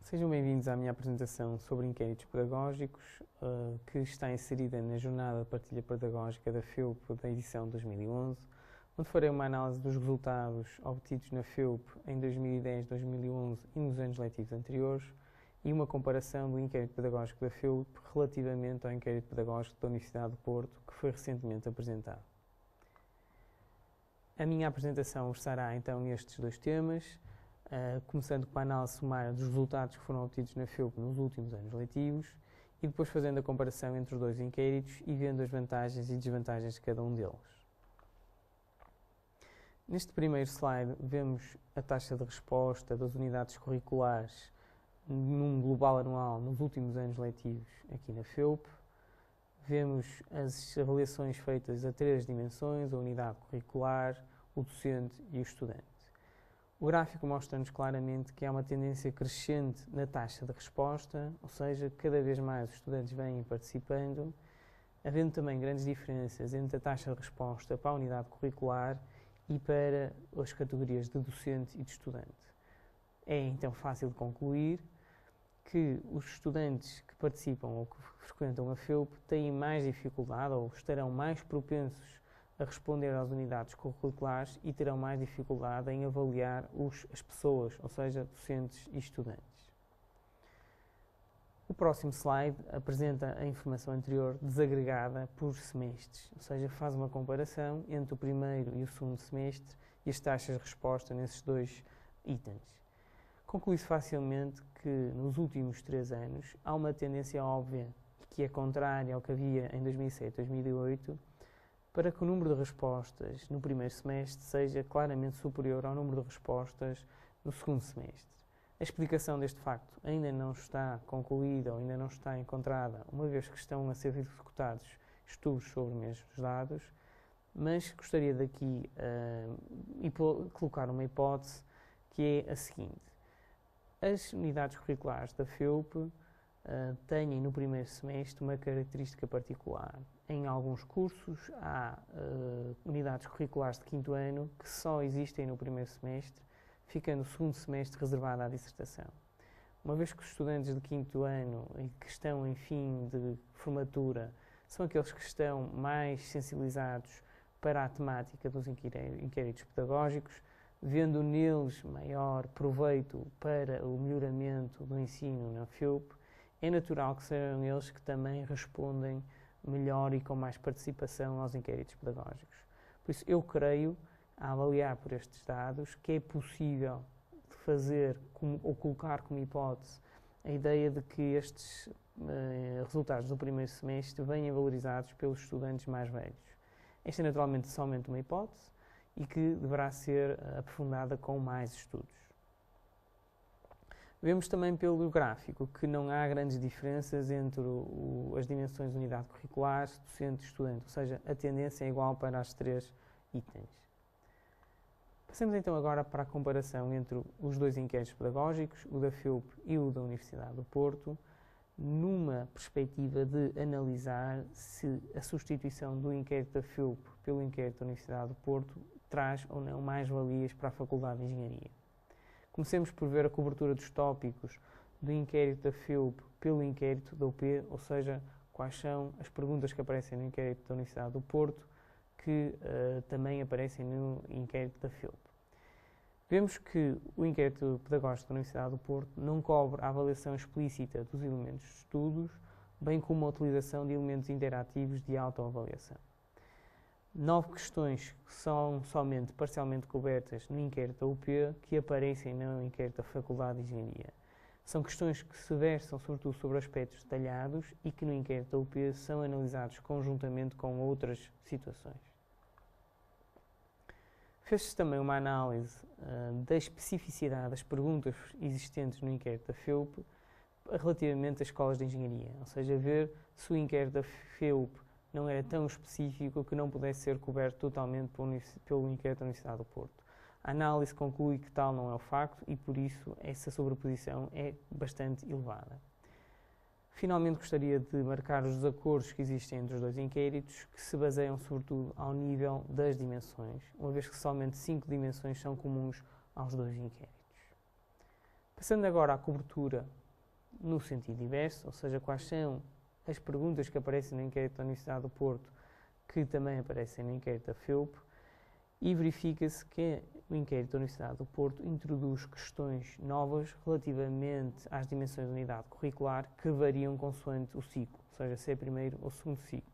Sejam bem-vindos à minha apresentação sobre inquéritos pedagógicos, que está inserida na Jornada de Partilha Pedagógica da FEUP da edição 2011, onde farei uma análise dos resultados obtidos na FEUP em 2010, 2011 e nos anos letivos anteriores e uma comparação do inquérito pedagógico da FEUP relativamente ao inquérito pedagógico da Universidade do Porto, que foi recentemente apresentado. A minha apresentação versará então nestes dois temas, começando com a análise sumária dos resultados que foram obtidos na FEUP nos últimos anos letivos e depois fazendo a comparação entre os dois inquéritos e vendo as vantagens e desvantagens de cada um deles. Neste primeiro slide vemos a taxa de resposta das unidades curriculares num global anual nos últimos anos letivos aqui na FEUP. Vemos as avaliações feitas a três dimensões: a unidade curricular, o docente e o estudante. O gráfico mostra-nos claramente que há uma tendência crescente na taxa de resposta, ou seja, cada vez mais os estudantes vêm participando, havendo também grandes diferenças entre a taxa de resposta para a unidade curricular e para as categorias de docente e de estudante. É então fácil de concluir que os estudantes que participam ou que frequentam a FEUP têm mais dificuldade ou estarão mais propensos a responder às unidades curriculares e terão mais dificuldade em avaliar as pessoas, ou seja, docentes e estudantes. O próximo slide apresenta a informação anterior desagregada por semestres, ou seja, faz uma comparação entre o primeiro e o segundo semestre e as taxas de resposta nesses dois itens. Conclui-se facilmente que nos últimos 3 anos há uma tendência óbvia, que é contrária ao que havia em 2007 e 2008, para que o número de respostas no primeiro semestre seja claramente superior ao número de respostas no segundo semestre. A explicação deste facto ainda não está concluída ou ainda não está encontrada, uma vez que estão a ser executados estudos sobre os mesmos dados, mas gostaria daqui colocar uma hipótese que é a seguinte. As unidades curriculares da FEUP têm no primeiro semestre uma característica particular. Em alguns cursos há unidades curriculares de quinto ano que só existem no primeiro semestre, ficando o segundo semestre reservado à dissertação. Uma vez que os estudantes de quinto ano e que estão em fim de formatura são aqueles que estão mais sensibilizados para a temática dos inquéritos pedagógicos, vendo neles maior proveito para o melhoramento do ensino na FEUP, é natural que sejam eles que também respondem melhor e com mais participação aos inquéritos pedagógicos. Por isso, eu creio, a avaliar por estes dados, que é possível fazer ou colocar como hipótese a ideia de que estes resultados do primeiro semestre venham valorizados pelos estudantes mais velhos. Esta é naturalmente somente uma hipótese e que deverá ser aprofundada com mais estudos. Vemos também pelo gráfico que não há grandes diferenças entre as dimensões de unidade curricular, docente e estudante, ou seja, a tendência é igual para as três itens. Passemos então agora para a comparação entre os dois inquéritos pedagógicos, o da FEUP e o da Universidade do Porto, numa perspectiva de analisar se a substituição do inquérito da FEUP pelo inquérito da Universidade do Porto traz ou não mais-valias para a Faculdade de Engenharia. Comecemos por ver a cobertura dos tópicos do inquérito da FEUP pelo inquérito da UP, ou seja, quais são as perguntas que aparecem no inquérito da Universidade do Porto, que também aparecem no inquérito da FEUP. Vemos que o inquérito pedagógico da Universidade do Porto não cobre a avaliação explícita dos elementos de estudos, bem como a utilização de elementos interativos de autoavaliação. 9 questões que são somente parcialmente cobertas no inquérito da UP, que aparecem no inquérito da Faculdade de Engenharia. São questões que se versam sobretudo sobre aspectos detalhados e que no inquérito da UP são analisados conjuntamente com outras situações. Fez-se também uma análise da especificidade das perguntas existentes no inquérito da FEUP relativamente às escolas de engenharia, ou seja, ver se o inquérito da FEUP não era tão específico que não pudesse ser coberto totalmente pelo inquérito da Universidade do Porto. A análise conclui que tal não é o facto e, por isso, essa sobreposição é bastante elevada. Finalmente, gostaria de marcar os desacordos que existem entre os dois inquéritos, que se baseiam sobretudo ao nível das dimensões, uma vez que somente 5 dimensões são comuns aos dois inquéritos. Passando agora à cobertura no sentido inverso, ou seja, quais são as perguntas que aparecem no inquérito da Universidade do Porto, que também aparecem no inquérito da FEUP, e verifica-se que o inquérito da Universidade do Porto introduz questões novas relativamente às dimensões da unidade curricular que variam consoante o ciclo, ou seja, se é primeiro ou segundo ciclo.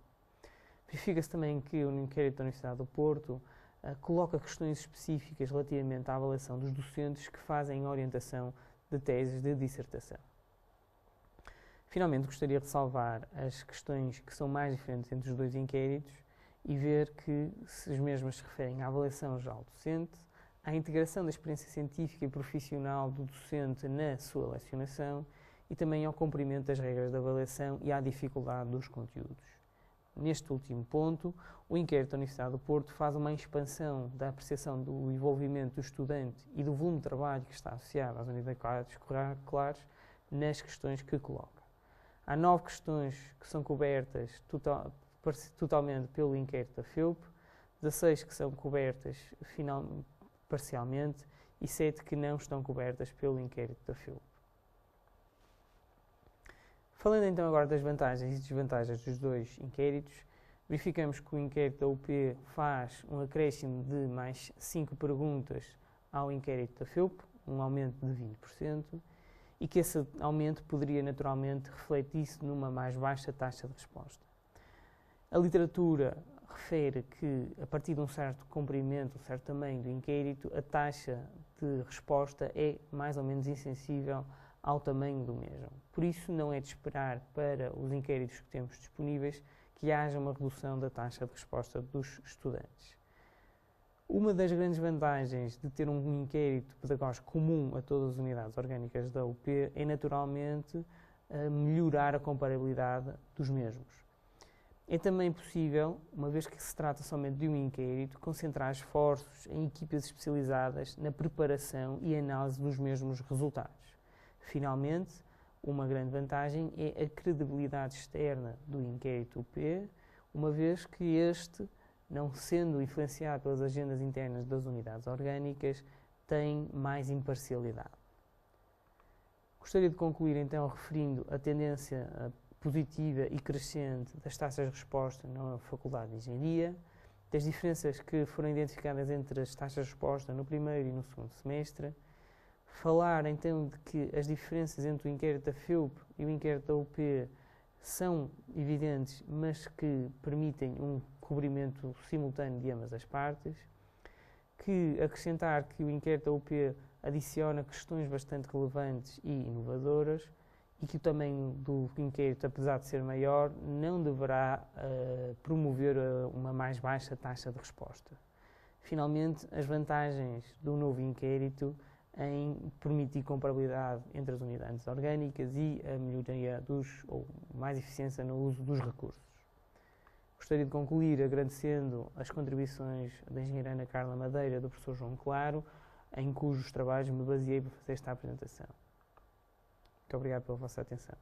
Verifica-se também que o inquérito da Universidade do Porto coloca questões específicas relativamente à avaliação dos docentes que fazem orientação de teses de dissertação. Finalmente, gostaria de ressalvar as questões que são mais diferentes entre os dois inquéritos e ver que as mesmas se referem à avaliação geral docente, à integração da experiência científica e profissional do docente na sua lecionação e também ao cumprimento das regras de avaliação e à dificuldade dos conteúdos. Neste último ponto, o inquérito da Universidade do Porto faz uma expansão da apreciação do envolvimento do estudante e do volume de trabalho que está associado às unidades curriculares nas questões que coloca. Há 9 questões que são cobertas totalmente pelo inquérito da FEUP, 16 que são cobertas parcialmente e 7 que não estão cobertas pelo inquérito da FEUP. Falando então agora das vantagens e desvantagens dos dois inquéritos, verificamos que o inquérito da UP faz um acréscimo de mais 5 perguntas ao inquérito da FEUP, um aumento de 20%, e que esse aumento poderia naturalmente refletir-se numa mais baixa taxa de resposta. A literatura refere que, a partir de um certo comprimento, um certo tamanho do inquérito, a taxa de resposta é mais ou menos insensível ao tamanho do mesmo. Por isso, não é de esperar para os inquéritos que temos disponíveis que haja uma redução da taxa de resposta dos estudantes. Uma das grandes vantagens de ter um inquérito pedagógico comum a todas as unidades orgânicas da UP é, naturalmente, melhorar a comparabilidade dos mesmos. É também possível, uma vez que se trata somente de um inquérito, concentrar esforços em equipas especializadas na preparação e análise dos mesmos resultados. Finalmente, uma grande vantagem é a credibilidade externa do inquérito UP, uma vez que este, não sendo influenciado pelas agendas internas das unidades orgânicas, tem mais imparcialidade. Gostaria de concluir então referindo a tendência positiva e crescente das taxas de resposta na Faculdade de Engenharia, das diferenças que foram identificadas entre as taxas de resposta no primeiro e no segundo semestre, falar então de que as diferenças entre o inquérito da FEUP e o inquérito da UP são evidentes, mas que permitem um cobrimento simultâneo de ambas as partes, que acrescentar que o inquérito da UP adiciona questões bastante relevantes e inovadoras e que o tamanho do inquérito, apesar de ser maior, não deverá promover uma mais baixa taxa de resposta. Finalmente, as vantagens do novo inquérito em permitir comparabilidade entre as unidades orgânicas e a melhoria ou mais eficiência no uso dos recursos. Gostaria de concluir agradecendo as contribuições da engenheira Ana Carla Madeira e do professor João Claro, em cujos trabalhos me baseei para fazer esta apresentação. Muito obrigado pela vossa atenção.